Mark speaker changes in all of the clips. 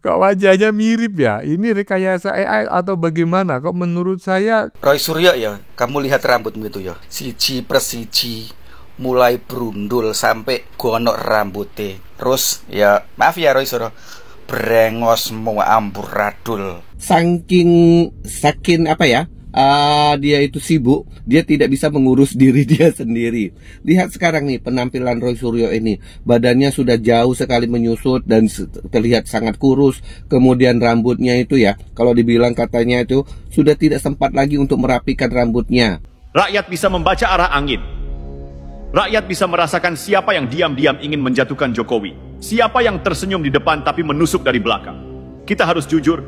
Speaker 1: Kok wajahnya mirip ya? Ini rekayasa AI atau bagaimana? Kok menurut saya
Speaker 2: Roy Suryo ya, kamu lihat rambutmu itu ya, siji persiji, mulai brundul sampai gonok rambutnya. Terus ya, maaf ya Roy Suryo, brengosmu amburadul.
Speaker 3: Saking apa ya? Dia itu sibuk, dia tidak bisa mengurus diri dia sendiri. Lihat sekarang nih penampilan Roy Suryo ini, badannya sudah jauh sekali menyusut dan terlihat sangat kurus. Kemudian rambutnya itu ya, kalau dibilang katanya itu sudah tidak sempat lagi untuk merapikan rambutnya.
Speaker 4: Rakyat bisa membaca arah angin. Rakyat bisa merasakan siapa yang diam-diam ingin menjatuhkan Jokowi, siapa yang tersenyum di depan tapi menusuk dari belakang. Kita harus jujur,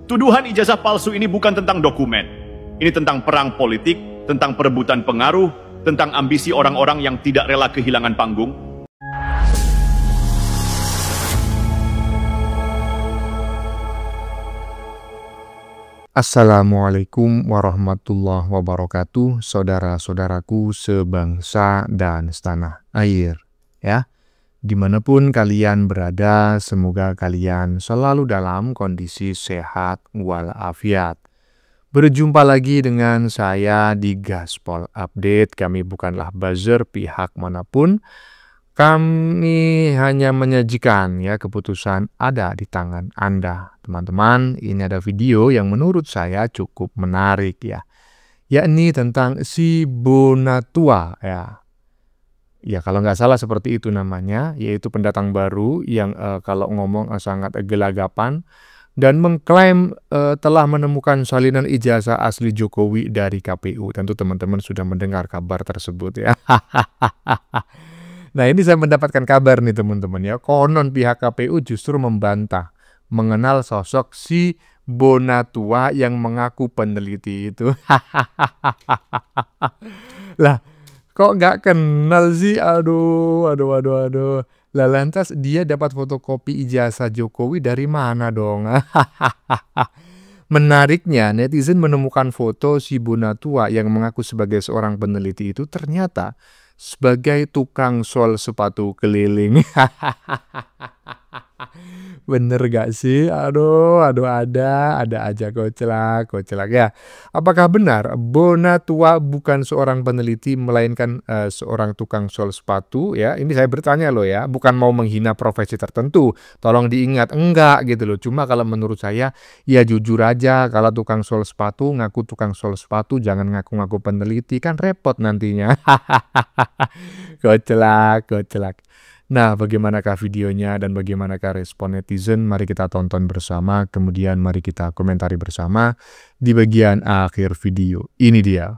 Speaker 4: tuduhan ijazah palsu ini bukan tentang dokumen. Ini tentang perang politik, tentang perebutan pengaruh, tentang ambisi orang-orang yang tidak rela kehilangan panggung.
Speaker 1: Assalamualaikum warahmatullahi wabarakatuh, saudara-saudaraku sebangsa dan setanah air, ya. Dimanapun kalian berada, semoga kalian selalu dalam kondisi sehat walafiat. Berjumpa lagi dengan saya di Gaspol Update. Kami bukanlah buzzer pihak manapun. Kami hanya menyajikan ya keputusan ada di tangan Anda. Teman-teman, ini ada video yang menurut saya cukup menarik ya. Yakni tentang si Bonatua ya. Ya kalau nggak salah seperti itu namanya, yaitu pendatang baru yang kalau ngomong sangat gelagapan dan mengklaim telah menemukan salinan ijazah asli Jokowi dari KPU. Tentu teman-teman sudah mendengar kabar tersebut ya. Nah ini saya mendapatkan kabar nih teman-teman ya. Konon pihak KPU justru membantah mengenal sosok si Bonatua yang mengaku peneliti itu. Lah kok nggak kenal sih? Aduh. Lah lantas dia dapat fotokopi ijazah Jokowi dari mana dong? Menariknya, netizen menemukan foto si Bonatua yang mengaku sebagai seorang peneliti itu ternyata sebagai tukang sol sepatu keliling. Bener gak sih? Aduh, ada aja koclak ya. Apakah benar Bonatua bukan seorang peneliti melainkan seorang tukang sol sepatu ya? Ini saya bertanya loh ya, bukan mau menghina profesi tertentu. Tolong diingat, enggak gitu loh. Cuma kalau menurut saya ya jujur aja, kalau tukang sol sepatu ngaku tukang sol sepatu, jangan ngaku-ngaku peneliti, kan repot nantinya. Koclak. Nah, bagaimanakah videonya dan bagaimanakah respon netizen? Mari kita tonton bersama, kemudian mari kita komentari bersama di bagian akhir video. Ini dia.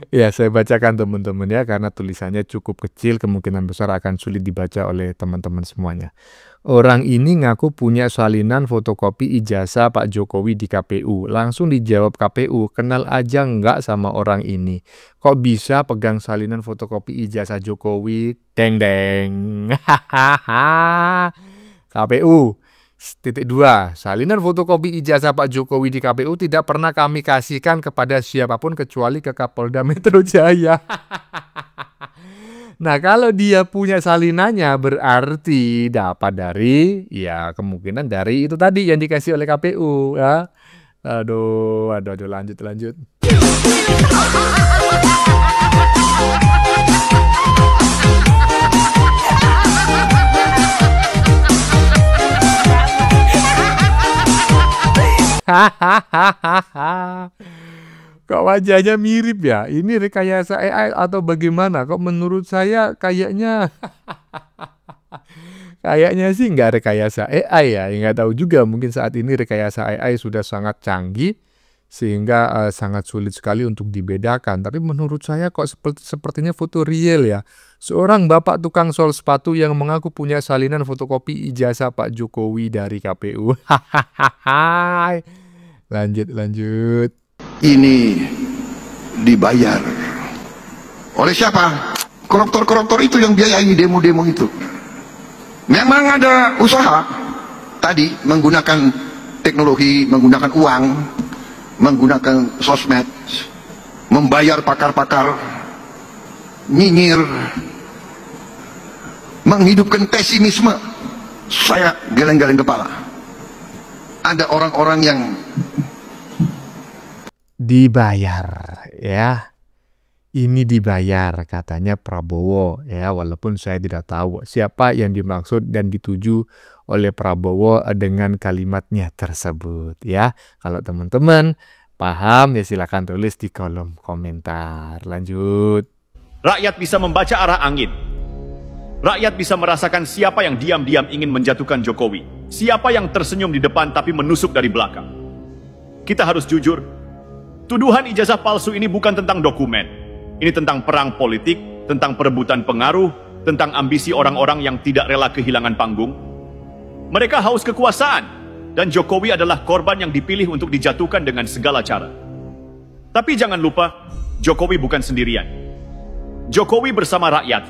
Speaker 1: Ya, saya bacakan teman-teman ya, karena tulisannya cukup kecil, kemungkinan besar akan sulit dibaca oleh teman-teman semuanya. Orang ini ngaku punya salinan fotokopi ijazah Pak Jokowi di KPU. Langsung dijawab KPU, kenal aja nggak sama orang ini? Kok bisa pegang salinan fotokopi ijazah Jokowi? Deng. KPU. Titik 2. Salinan fotokopi ijazah Pak Jokowi di KPU tidak pernah kami kasihkan kepada siapapun kecuali ke Kapolda Metro Jaya. Nah, kalau dia punya salinannya berarti dapat dari, ya kemungkinan dari itu tadi yang dikasih oleh KPU ya. Aduh, lanjut. Kok wajahnya mirip ya? Ini rekayasa AI atau bagaimana? Kok menurut saya kayaknya sih nggak rekayasa AI ya. Nggak tahu juga, mungkin saat ini rekayasa AI sudah sangat canggih sehingga sangat sulit sekali untuk dibedakan. Tapi menurut saya kok sepertinya foto real ya. Seorang bapak tukang sol sepatu yang mengaku punya salinan fotokopi ijazah Pak Jokowi dari KPU. Lanjut.
Speaker 5: Ini dibayar oleh siapa? Koruptor-koruptor itu yang biayai demo-demo itu. Memang ada usaha tadi menggunakan teknologi, menggunakan uang, menggunakan sosmed, membayar pakar-pakar, nyinyir, menghidupkan pesimisme. Saya geleng-geleng kepala. Ada orang-orang yang
Speaker 1: dibayar ya. Ini dibayar katanya Prabowo ya, walaupun saya tidak tahu siapa yang dimaksud dan dituju oleh Prabowo dengan kalimatnya tersebut ya. Kalau teman-teman paham ya silakan tulis di kolom komentar. Lanjut.
Speaker 4: Rakyat bisa membaca arah angin. Rakyat bisa merasakan siapa yang diam-diam ingin menjatuhkan Jokowi. Siapa yang tersenyum di depan tapi menusuk dari belakang. Kita harus jujur. Tuduhan ijazah palsu ini bukan tentang dokumen. Ini tentang perang politik, tentang perebutan pengaruh, tentang ambisi orang-orang yang tidak rela kehilangan panggung. Mereka haus kekuasaan, dan Jokowi adalah korban yang dipilih untuk dijatuhkan dengan segala cara. Tapi jangan lupa, Jokowi bukan sendirian. Jokowi bersama rakyat.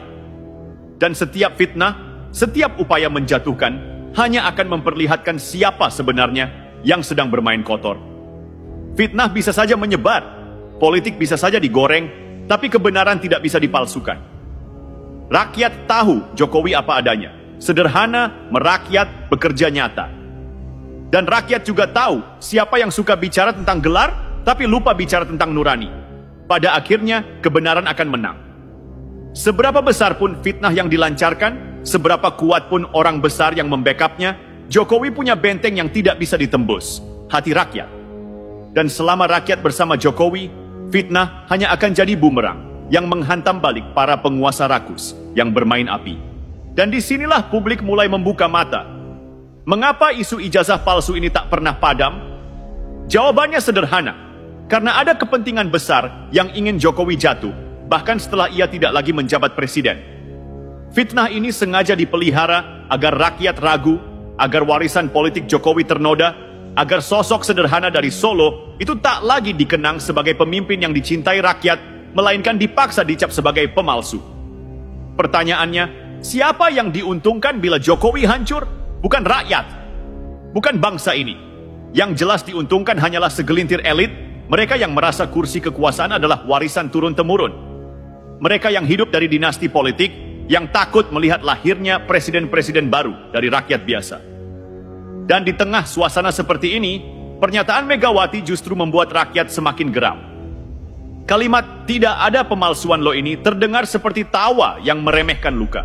Speaker 4: Dan setiap fitnah, setiap upaya menjatuhkan, hanya akan memperlihatkan siapa sebenarnya yang sedang bermain kotor. Fitnah bisa saja menyebar, politik bisa saja digoreng, tapi kebenaran tidak bisa dipalsukan. Rakyat tahu Jokowi apa adanya. Sederhana, merakyat, bekerja nyata. Dan rakyat juga tahu siapa yang suka bicara tentang gelar, tapi lupa bicara tentang nurani. Pada akhirnya, kebenaran akan menang. Seberapa besar pun fitnah yang dilancarkan, seberapa kuat pun orang besar yang membackupnya, Jokowi punya benteng yang tidak bisa ditembus. Hati rakyat. Dan selama rakyat bersama Jokowi, fitnah hanya akan jadi bumerang yang menghantam balik para penguasa rakus yang bermain api. Dan disinilah publik mulai membuka mata. Mengapa isu ijazah palsu ini tak pernah padam? Jawabannya sederhana. Karena ada kepentingan besar yang ingin Jokowi jatuh, bahkan setelah ia tidak lagi menjabat presiden. Fitnah ini sengaja dipelihara agar rakyat ragu, agar warisan politik Jokowi ternoda, agar sosok sederhana dari Solo itu tak lagi dikenang sebagai pemimpin yang dicintai rakyat, melainkan dipaksa dicap sebagai pemalsu. Pertanyaannya, siapa yang diuntungkan bila Jokowi hancur? Bukan rakyat, bukan bangsa ini. Yang jelas diuntungkan hanyalah segelintir elit, mereka yang merasa kursi kekuasaan adalah warisan turun-temurun. Mereka yang hidup dari dinasti politik, yang takut melihat lahirnya presiden-presiden baru dari rakyat biasa. Dan di tengah suasana seperti ini, pernyataan Megawati justru membuat rakyat semakin geram. Kalimat "tidak ada pemalsuan lo" ini terdengar seperti tawa yang meremehkan luka.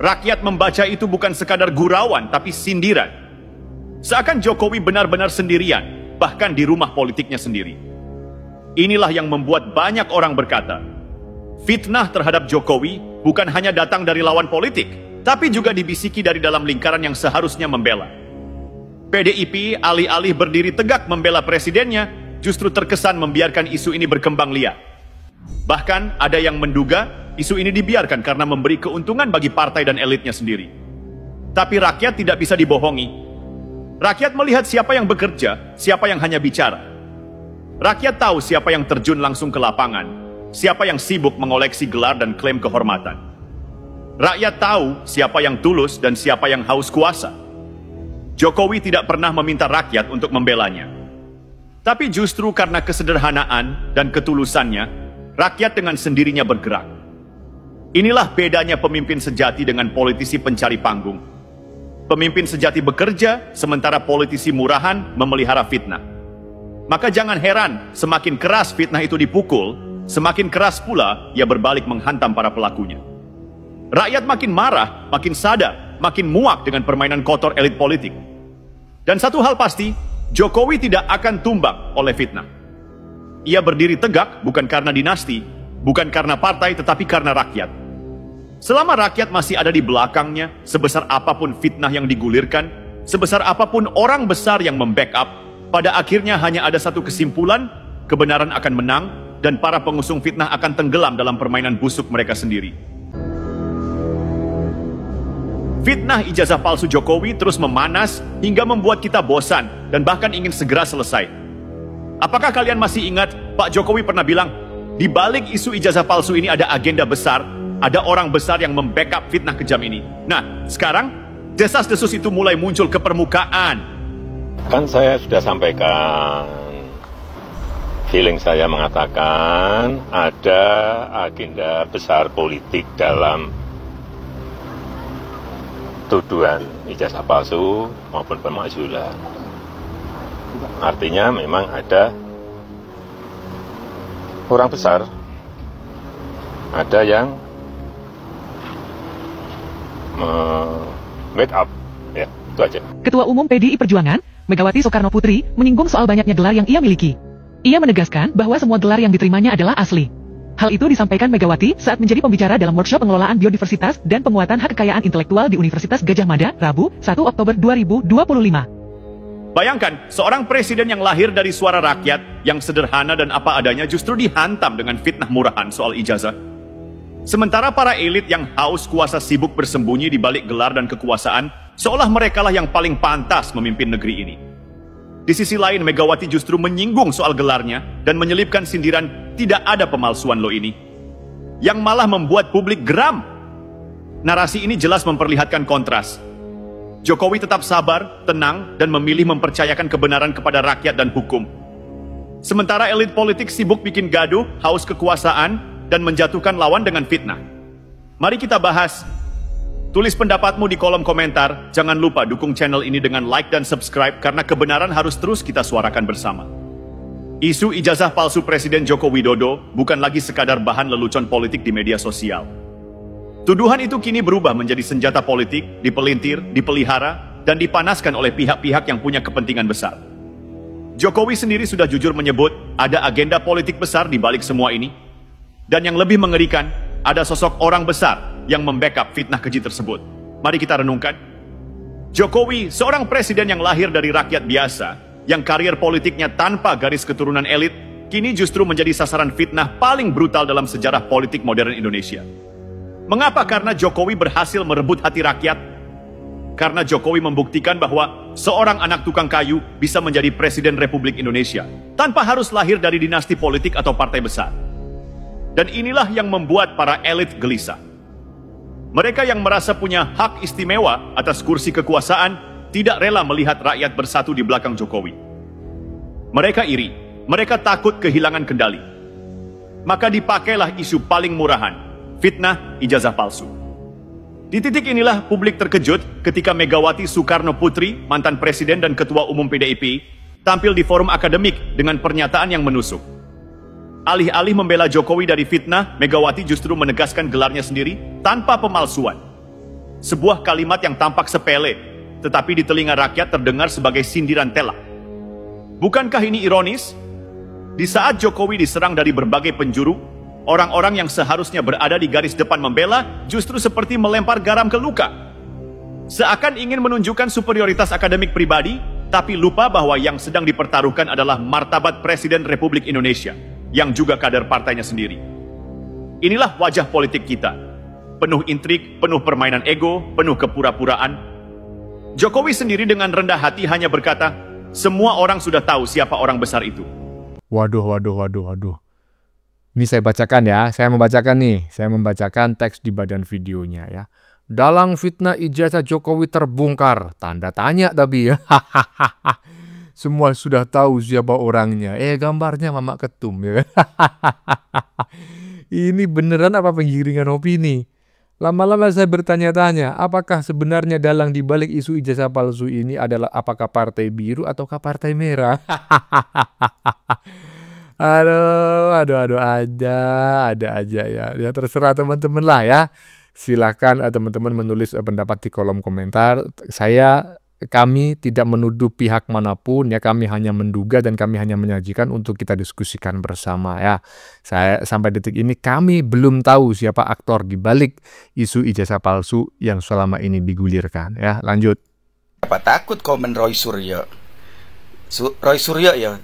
Speaker 4: Rakyat membaca itu bukan sekadar gurauan, tapi sindiran. Seakan Jokowi benar-benar sendirian, bahkan di rumah politiknya sendiri. Inilah yang membuat banyak orang berkata, fitnah terhadap Jokowi bukan hanya datang dari lawan politik, tapi juga dibisiki dari dalam lingkaran yang seharusnya membela. PDIP alih-alih berdiri tegak membela presidennya, justru terkesan membiarkan isu ini berkembang liar. Bahkan ada yang menduga isu ini dibiarkan karena memberi keuntungan bagi partai dan elitnya sendiri. Tapi rakyat tidak bisa dibohongi. Rakyat melihat siapa yang bekerja, siapa yang hanya bicara. Rakyat tahu siapa yang terjun langsung ke lapangan, siapa yang sibuk mengoleksi gelar dan klaim kehormatan. Rakyat tahu siapa yang tulus dan siapa yang haus kuasa. Jokowi tidak pernah meminta rakyat untuk membelanya. Tapi justru karena kesederhanaan dan ketulusannya, rakyat dengan sendirinya bergerak. Inilah bedanya pemimpin sejati dengan politisi pencari panggung. Pemimpin sejati bekerja, sementara politisi murahan memelihara fitnah. Maka jangan heran, semakin keras fitnah itu dipukul, semakin keras pula ia berbalik menghantam para pelakunya. Rakyat makin marah, makin sadar, makin muak dengan permainan kotor elit politik. Dan satu hal pasti, Jokowi tidak akan tumbang oleh fitnah. Ia berdiri tegak bukan karena dinasti, bukan karena partai, tetapi karena rakyat. Selama rakyat masih ada di belakangnya, sebesar apapun fitnah yang digulirkan, sebesar apapun orang besar yang membackup, pada akhirnya hanya ada satu kesimpulan, kebenaran akan menang, dan para pengusung fitnah akan tenggelam dalam permainan busuk mereka sendiri. Fitnah ijazah palsu Jokowi terus memanas hingga membuat kita bosan dan bahkan ingin segera selesai. Apakah kalian masih ingat Pak Jokowi pernah bilang, di balik isu ijazah palsu ini ada agenda besar, ada orang besar yang membackup fitnah kejam ini. Nah, sekarang desas-desus itu mulai muncul ke permukaan.
Speaker 6: Kan saya sudah sampaikan, feeling saya mengatakan ada agenda besar politik dalam tuduhan ijazah palsu maupun pemakzulan. Artinya memang ada orang besar, ada yang backup, ya itu aja.
Speaker 7: Ketua Umum PDI Perjuangan, Megawati Soekarno Putri, menyinggung soal banyaknya gelar yang ia miliki. Ia menegaskan bahwa semua gelar yang diterimanya adalah asli. Hal itu disampaikan Megawati saat menjadi pembicara dalam workshop pengelolaan biodiversitas dan penguatan hak kekayaan intelektual di Universitas Gadjah Mada, Rabu, 1 Oktober 2025.
Speaker 4: Bayangkan, seorang presiden yang lahir dari suara rakyat, yang sederhana dan apa adanya justru dihantam dengan fitnah murahan soal ijazah. Sementara para elit yang haus kuasa sibuk bersembunyi di balik gelar dan kekuasaan, seolah merekalah yang paling pantas memimpin negeri ini. Di sisi lain, Megawati justru menyinggung soal gelarnya dan menyelipkan sindiran tidak ada pemalsuan lo ini, yang malah membuat publik geram. Narasi ini jelas memperlihatkan kontras. Jokowi tetap sabar, tenang, dan memilih mempercayakan kebenaran kepada rakyat dan hukum. Sementara elit politik sibuk bikin gaduh, haus kekuasaan, dan menjatuhkan lawan dengan fitnah. Mari kita bahas. Tulis pendapatmu di kolom komentar. Jangan lupa dukung channel ini dengan like dan subscribe karena kebenaran harus terus kita suarakan bersama. Isu ijazah palsu Presiden Joko Widodo bukan lagi sekadar bahan lelucon politik di media sosial. Tuduhan itu kini berubah menjadi senjata politik, dipelintir, dipelihara, dan dipanaskan oleh pihak-pihak yang punya kepentingan besar. Jokowi sendiri sudah jujur menyebut ada agenda politik besar di balik semua ini. Dan yang lebih mengerikan, ada sosok orang besar yang membackup fitnah keji tersebut. Mari kita renungkan. Jokowi, seorang presiden yang lahir dari rakyat biasa, yang karier politiknya tanpa garis keturunan elit, kini justru menjadi sasaran fitnah paling brutal dalam sejarah politik modern Indonesia. Mengapa? Karena Jokowi berhasil merebut hati rakyat. Karena Jokowi membuktikan bahwa seorang anak tukang kayu bisa menjadi Presiden Republik Indonesia tanpa harus lahir dari dinasti politik atau partai besar. Dan inilah yang membuat para elit gelisah. Mereka yang merasa punya hak istimewa atas kursi kekuasaan tidak rela melihat rakyat bersatu di belakang Jokowi. Mereka iri, mereka takut kehilangan kendali. Maka dipakailah isu paling murahan, fitnah ijazah palsu. Di titik inilah publik terkejut ketika Megawati Soekarno Putri, mantan presiden dan ketua umum PDIP, tampil di forum akademik dengan pernyataan yang menusuk. Alih-alih membela Jokowi dari fitnah, Megawati justru menegaskan gelarnya sendiri tanpa pemalsuan. Sebuah kalimat yang tampak sepele, tetapi di telinga rakyat terdengar sebagai sindiran telak. Bukankah ini ironis? Di saat Jokowi diserang dari berbagai penjuru, orang-orang yang seharusnya berada di garis depan membela justru seperti melempar garam ke luka. Seakan ingin menunjukkan superioritas akademik pribadi, tapi lupa bahwa yang sedang dipertaruhkan adalah martabat Presiden Republik Indonesia, yang juga kader partainya sendiri. Inilah wajah politik kita. Penuh intrik, penuh permainan ego, penuh kepura-puraan. Jokowi sendiri dengan rendah hati hanya berkata, semua orang sudah tahu siapa orang besar itu.
Speaker 1: Waduh. Ini saya bacakan ya, saya membacakan teks di badan videonya ya. Dalang fitnah ijazah Jokowi terbongkar, tanda tanya tapi ya. Semua sudah tahu siapa orangnya. Gambarnya Mama Ketum ya. Ini beneran apa penggiringan opini? Lama-lama saya bertanya-tanya, apakah sebenarnya dalang di balik isu ijazah palsu ini adalah apakah partai biru ataukah partai merah? Aduh, ada aja ya. Ya terserah teman-teman lah ya. Silakan teman-teman menulis pendapat di kolom komentar. Kami tidak menuduh pihak manapun ya, kami hanya menduga dan kami hanya menyajikan untuk kita diskusikan bersama ya. Sampai detik ini kami belum tahu siapa aktor di balik isu ijazah palsu yang selama ini digulirkan ya. Lanjut.
Speaker 2: Apa takut komen Roy Suryo? Roy Suryo ya,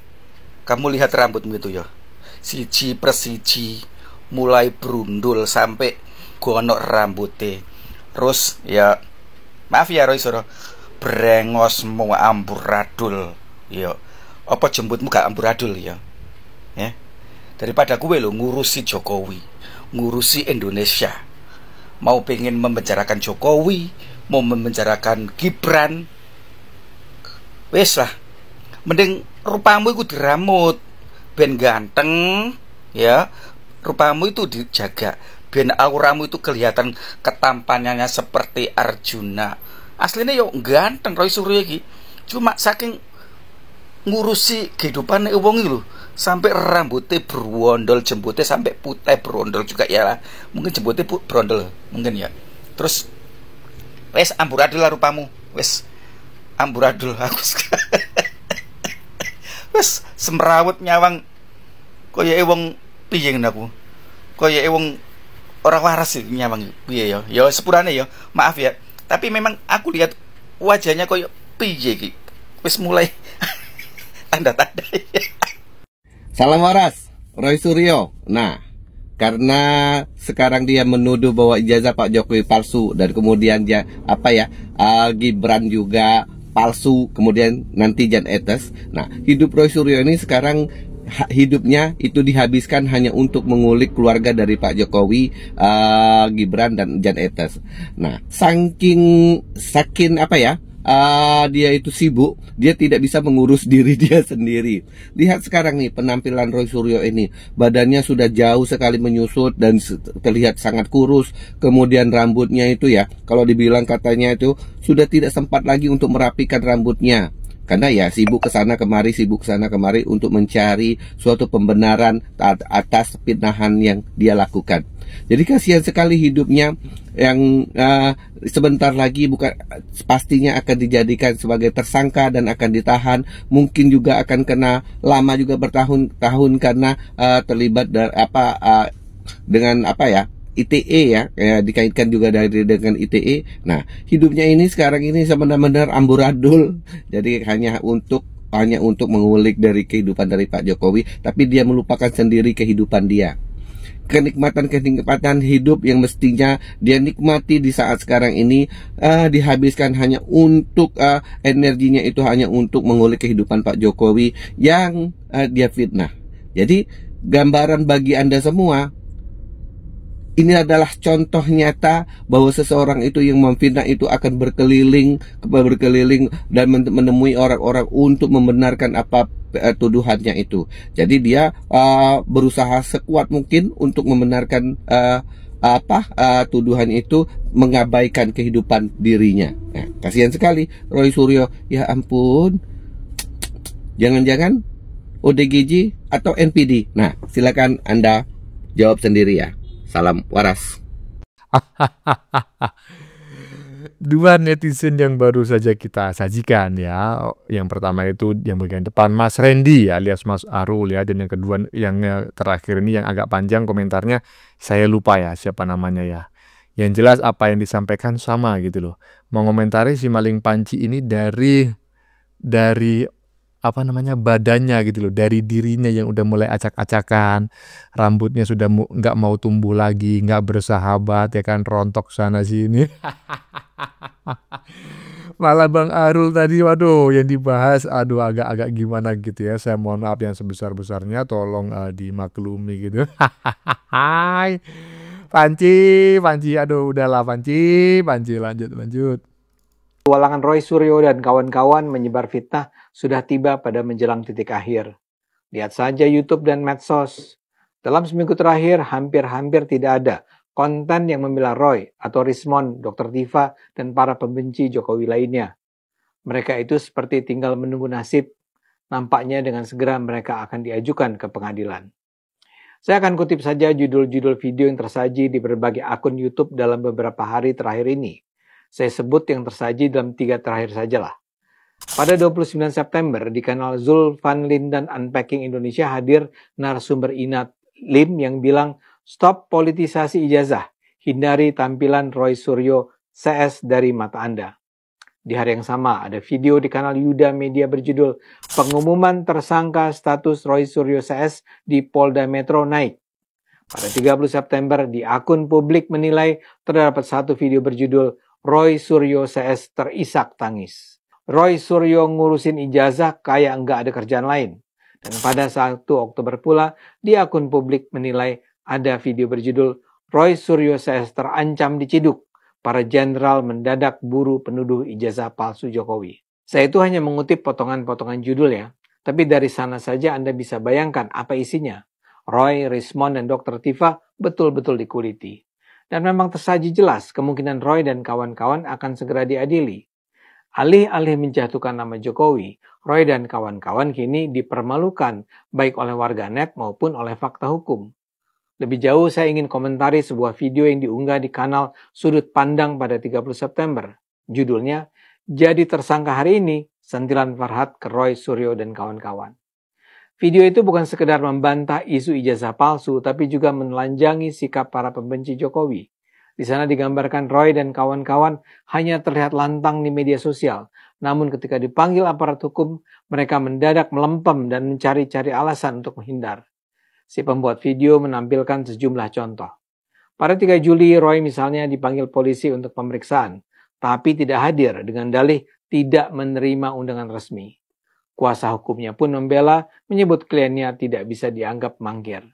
Speaker 2: kamu lihat rambutmu itu ya, siji persiji, mulai brundul sampai gonok rambutnya. Terus ya, maaf ya Roy Suryo, brengosmu amburadul ya. Apa jembutmu gak amburadul ya? Ya. Daripada gue lo ngurusi Jokowi, ngurusi Indonesia, mau pengen memenjarakan Jokowi, mau memenjarakan Gibran, wes lah, mending rupamu itu diramut ben ganteng ya, rupamu itu dijaga ben auramu itu kelihatan ketampanannya seperti Arjuna. Aslinya yo ganteng Roy Suryo iki, cuma saking ngurusi kehidupan wong iki lho, sampai rambutnya berondol, jembutnya sampai putih berondol juga ya lah. Mungkin jembutnya berondol mungkin ya. Terus wes amburadul lah rupamu, wes amburadul aku wes semrawut nyawang kaya wong piye ngene aku, kaya wong ora waras sih nyawang piye ya. Ya sepurane ya, maaf ya, tapi memang aku lihat wajahnya kaya piye iki, wis mulai tanda-tanda.
Speaker 3: Salam waras, Roy Suryo. Nah, karena sekarang dia menuduh bahwa ijazah Pak Jokowi palsu dan kemudian dia Gibran juga palsu, kemudian nanti Jan Etes. Nah, hidup Roy Suryo ini sekarang hidupnya itu dihabiskan hanya untuk mengulik keluarga dari Pak Jokowi, Gibran dan Jan Etes. Nah, saking dia itu sibuk, dia tidak bisa mengurus diri dia sendiri. Lihat sekarang nih penampilan Roy Suryo ini, badannya sudah jauh sekali menyusut dan terlihat sangat kurus. Kemudian rambutnya itu ya, kalau dibilang katanya itu sudah tidak sempat lagi untuk merapikan rambutnya. Karena ya sibuk kesana kemari untuk mencari suatu pembenaran atas fitnahan yang dia lakukan. Jadi kasihan sekali hidupnya yang sebentar lagi pastinya akan dijadikan sebagai tersangka dan akan ditahan. Mungkin juga akan kena lama juga bertahun-tahun karena terlibat dengan ITE ya, dikaitkan juga dengan ITE. Nah, hidupnya ini sekarang ini benar-benar amburadul. Jadi hanya untuk mengulik dari kehidupan dari Pak Jokowi, tapi dia melupakan sendiri kehidupan dia. Kenikmatan hidup yang mestinya dia nikmati di saat sekarang ini dihabiskan hanya untuk energinya itu hanya untuk mengulik kehidupan Pak Jokowi yang dia fitnah. Jadi gambaran bagi Anda semua, ini adalah contoh nyata bahwa seseorang itu yang memfitnah itu akan berkeliling dan menemui orang-orang untuk membenarkan apa tuduhannya itu. Jadi dia berusaha sekuat mungkin untuk membenarkan tuduhan itu, mengabaikan kehidupan dirinya. Nah, kasihan sekali Roy Suryo. Ya ampun. Jangan-jangan ODGJ atau NPD. Nah, silakan Anda jawab sendiri ya. Salam waras.
Speaker 1: Dua netizen yang baru saja kita sajikan ya. Yang pertama itu yang bagian depan Mas Randy alias Mas Arul ya, dan yang kedua yang terakhir ini yang agak panjang komentarnya, saya lupa ya siapa namanya ya. Yang jelas apa yang disampaikan sama gitu loh. Mengomentari si maling panci ini dari badannya gitu loh, dari dirinya yang udah mulai acak-acakan, rambutnya sudah nggak mau tumbuh lagi, nggak bersahabat ya kan, rontok sana sini. Malah Bang Arul tadi, waduh yang dibahas, aduh agak-agak gimana gitu ya, saya mohon maaf yang sebesar-besarnya, tolong dimaklumi gitu. Hai Panci, aduh udahlah Panci, lanjut.
Speaker 8: Petualangan Roy Suryo dan kawan-kawan menyebar fitnah sudah tiba pada menjelang titik akhir. Lihat saja YouTube dan medsos. Dalam seminggu terakhir, hampir-hampir tidak ada konten yang membela Roy atau Rismond, Dr. Tifa, dan para pembenci Jokowi lainnya. Mereka itu seperti tinggal menunggu nasib. Nampaknya dengan segera mereka akan diajukan ke pengadilan. Saya akan kutip saja judul-judul video yang tersaji di berbagai akun YouTube dalam beberapa hari terakhir ini. Saya sebut yang tersaji dalam 3 terakhir sajalah. Pada 29 September di kanal Zul Van Lindan Unpacking Indonesia hadir narasumber Inat Lim yang bilang, stop politisasi ijazah, hindari tampilan Roy Suryo CS dari mata Anda. Di hari yang sama, ada video di kanal Yuda Media berjudul "Pengumuman Tersangka Status Roy Suryo CS di Polda Metro Naik". Pada 30 September, di akun publik menilai terdapat satu video berjudul "Roy Suryo CS terisak tangis". Roy Suryo ngurusin ijazah kayak nggak ada kerjaan lain. Dan pada 1 Oktober pula, di akun publik menilai ada video berjudul "Roy Suryo CS terancam diciduk. Para jenderal mendadak buru penuduh ijazah palsu Jokowi". Saya itu hanya mengutip potongan-potongan judul ya, tapi dari sana saja Anda bisa bayangkan apa isinya. Roy, Rismond, dan Dr. Tifa betul-betul dikuliti. Dan memang tersaji jelas kemungkinan Roy dan kawan-kawan akan segera diadili. Alih-alih menjatuhkan nama Jokowi, Roy dan kawan-kawan kini dipermalukan baik oleh warganet maupun oleh fakta hukum. Lebih jauh saya ingin komentari sebuah video yang diunggah di kanal Sudut Pandang pada 30 September. Judulnya, "Jadi Tersangka Hari Ini, Sentilan Farhad ke Roy Suryo dan Kawan-Kawan". Video itu bukan sekedar membantah isu ijazah palsu, tapi juga menelanjangi sikap para pembenci Jokowi. Di sana digambarkan Roy dan kawan-kawan hanya terlihat lantang di media sosial. Namun ketika dipanggil aparat hukum, mereka mendadak melempem dan mencari-cari alasan untuk menghindar. Si pembuat video menampilkan sejumlah contoh. Pada 3 Juli, Roy misalnya dipanggil polisi untuk pemeriksaan, tapi tidak hadir dengan dalih tidak menerima undangan resmi. Kuasa hukumnya pun membela, menyebut kliennya tidak bisa dianggap mangkir.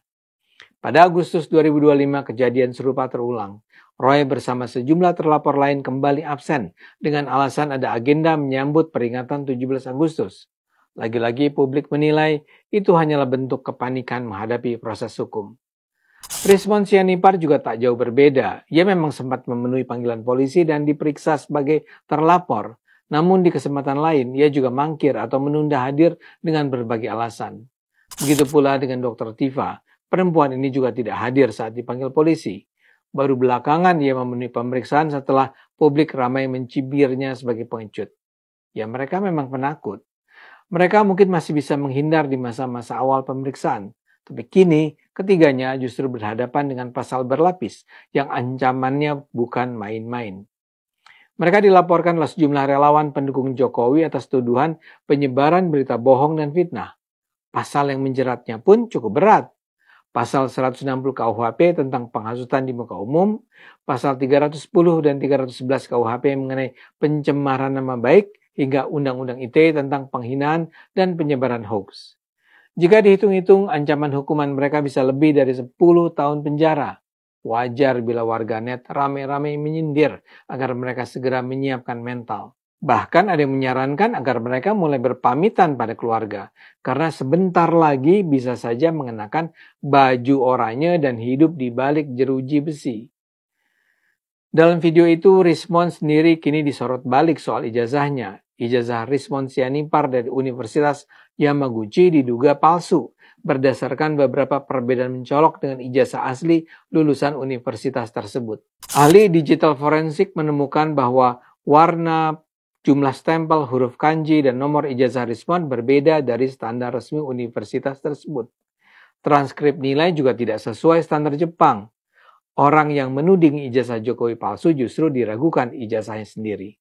Speaker 8: Pada Agustus 2025, kejadian serupa terulang. Roy bersama sejumlah terlapor lain kembali absen dengan alasan ada agenda menyambut peringatan 17 Agustus. Lagi-lagi publik menilai itu hanyalah bentuk kepanikan menghadapi proses hukum. Rismond Sianipar juga tak jauh berbeda. Ia memang sempat memenuhi panggilan polisi dan diperiksa sebagai terlapor. Namun di kesempatan lain, ia juga mangkir atau menunda hadir dengan berbagai alasan. Begitu pula dengan Dr. Tifa. Perempuan ini juga tidak hadir saat dipanggil polisi. Baru belakangan ia memenuhi pemeriksaan setelah publik ramai mencibirnya sebagai pengecut. Ya mereka memang penakut. Mereka mungkin masih bisa menghindar di masa-masa awal pemeriksaan. Tapi kini, ketiganya justru berhadapan dengan pasal berlapis yang ancamannya bukan main-main. Mereka dilaporkan oleh sejumlah relawan pendukung Jokowi atas tuduhan penyebaran berita bohong dan fitnah. Pasal yang menjeratnya pun cukup berat. Pasal 160 KUHP tentang penghasutan di muka umum, pasal 310 dan 311 KUHP mengenai pencemaran nama baik, hingga Undang-Undang ITE tentang penghinaan dan penyebaran hoax. Jika dihitung-hitung, ancaman hukuman mereka bisa lebih dari 10 tahun penjara. Wajar bila warganet rame-rame menyindir agar mereka segera menyiapkan mental. Bahkan ada yang menyarankan agar mereka mulai berpamitan pada keluarga, karena sebentar lagi bisa saja mengenakan baju oranye dan hidup di balik jeruji besi. Dalam video itu, Rismond sendiri kini disorot balik soal ijazahnya. Ijazah Rismond Sianipar dari Universitas Yamaguchi diduga palsu, berdasarkan beberapa perbedaan mencolok dengan ijazah asli lulusan universitas tersebut. Ahli digital forensik menemukan bahwa warna, jumlah stempel, huruf kanji, dan nomor ijazah Rismond berbeda dari standar resmi universitas tersebut. Transkrip nilai juga tidak sesuai standar Jepang. Orang yang menuding ijazah Jokowi palsu justru diragukan ijazahnya sendiri.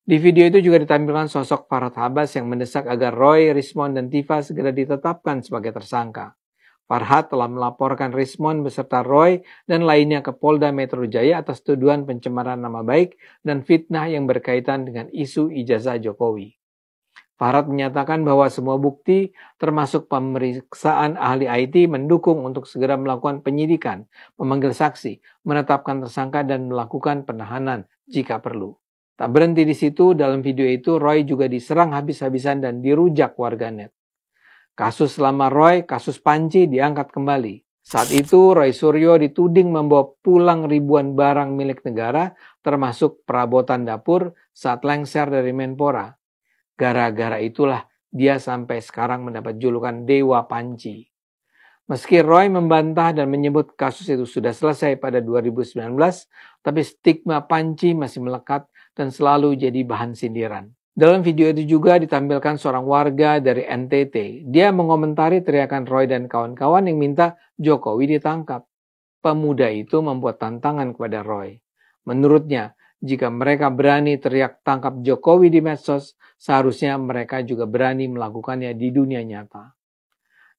Speaker 8: Di video itu juga ditampilkan sosok Farhad Habas yang mendesak agar Roy, Rismond, dan Tifa segera ditetapkan sebagai tersangka. Farhad telah melaporkan Rismond beserta Roy dan lainnya ke Polda Metro Jaya atas tuduhan pencemaran nama baik dan fitnah yang berkaitan dengan isu ijazah Jokowi. Farhad menyatakan bahwa semua bukti, termasuk pemeriksaan ahli IT, mendukung untuk segera melakukan penyidikan, memanggil saksi, menetapkan tersangka, dan melakukan penahanan jika perlu. Tak berhenti di situ, dalam video itu Roy juga diserang habis-habisan dan dirujak warganet. Kasus lama Roy, kasus Panji, diangkat kembali. Saat itu Roy Suryo dituding membawa pulang ribuan barang milik negara, termasuk perabotan dapur, saat lengser dari Menpora. Gara-gara itulah dia sampai sekarang mendapat julukan Dewa Panji. Meski Roy membantah dan menyebut kasus itu sudah selesai pada 2019, tapi stigma Panji masih melekat dan selalu jadi bahan sindiran. Dalam video itu juga ditampilkan seorang warga dari NTT. Dia mengomentari teriakan Roy dan kawan-kawan yang minta Jokowi ditangkap. Pemuda itu membuat tantangan kepada Roy. Menurutnya, Jika mereka berani teriak tangkap Jokowi di medsos, seharusnya mereka juga berani melakukannya di dunia nyata.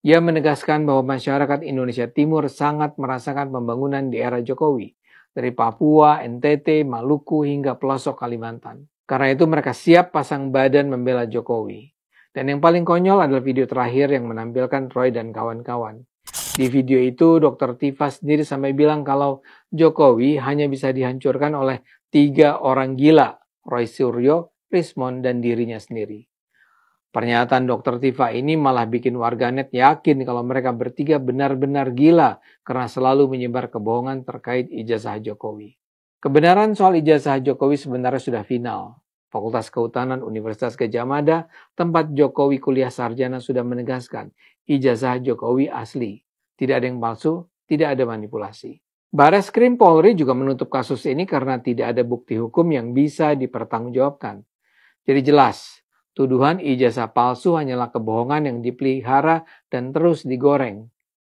Speaker 8: Ia menegaskan bahwa masyarakat Indonesia Timur sangat merasakan pembangunan di era Jokowi, dari Papua, NTT, Maluku, hingga pelosok Kalimantan. Karena itu mereka siap pasang badan membela Jokowi. Dan yang paling konyol adalah video terakhir yang menampilkan Roy dan kawan-kawan. Di video itu, Dr. Tifa sendiri sampai bilang kalau Jokowi hanya bisa dihancurkan oleh 3 orang gila, Roy Suryo, Rismon, dan dirinya sendiri. Pernyataan Dr. Tifa ini malah bikin warganet yakin kalau mereka bertiga benar-benar gila karena selalu menyebar kebohongan terkait ijazah Jokowi. Kebenaran soal ijazah Jokowi sebenarnya sudah final. Fakultas Kehutanan Universitas Gadjah Mada, tempat Jokowi kuliah sarjana, sudah menegaskan ijazah Jokowi asli. Tidak ada yang palsu, tidak ada manipulasi. Bareskrim Polri juga menutup kasus ini karena tidak ada bukti hukum yang bisa dipertanggungjawabkan. Jadi jelas, tuduhan ijazah palsu hanyalah kebohongan yang dipelihara dan terus digoreng.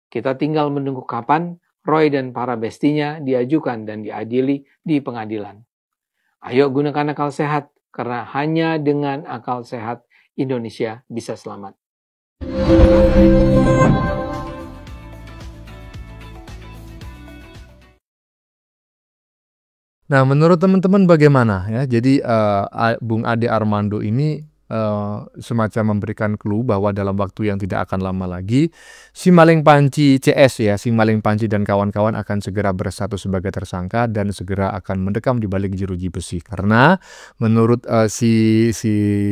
Speaker 8: Kita tinggal menunggu kapan Roy dan para bestinya diajukan dan diadili di pengadilan. Ayo gunakan akal sehat, karena hanya dengan akal sehat Indonesia bisa selamat.
Speaker 1: Nah, menurut teman-teman bagaimana ya? Jadi Bung Ade Armando ini semacam memberikan clue bahwa dalam waktu yang tidak akan lama lagi si Maling Panci CS ya, si Maling Panci dan kawan-kawan akan segera bersatu sebagai tersangka dan segera akan mendekam di balik jeruji besi. Karena menurut si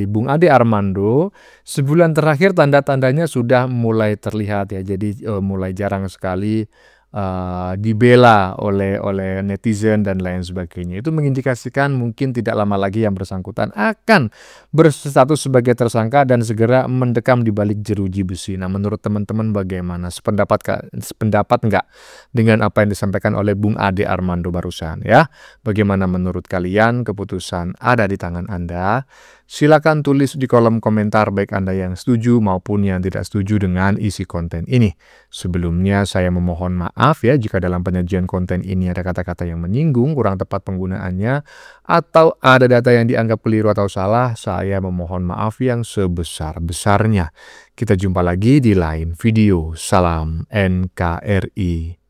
Speaker 1: Bung Ade Armando, sebulan terakhir tanda-tandanya sudah mulai terlihat ya. Jadi mulai jarang sekali dibela oleh netizen dan lain sebagainya. Itu mengindikasikan mungkin tidak lama lagi yang bersangkutan akan berstatus sebagai tersangka dan segera mendekam di balik jeruji besi. Nah, menurut teman-teman bagaimana? Sependapat nggak dengan apa yang disampaikan oleh Bung Ade Armando barusan ya? Bagaimana menurut kalian? Keputusan ada di tangan Anda. Silakan tulis di kolom komentar baik Anda yang setuju maupun yang tidak setuju dengan isi konten ini. Sebelumnya saya memohon maaf ya jika dalam penyajian konten ini ada kata-kata yang menyinggung, kurang tepat penggunaannya, atau ada data yang dianggap keliru atau salah. Saya memohon maaf yang sebesar-besarnya. Kita jumpa lagi di lain video. Salam NKRI.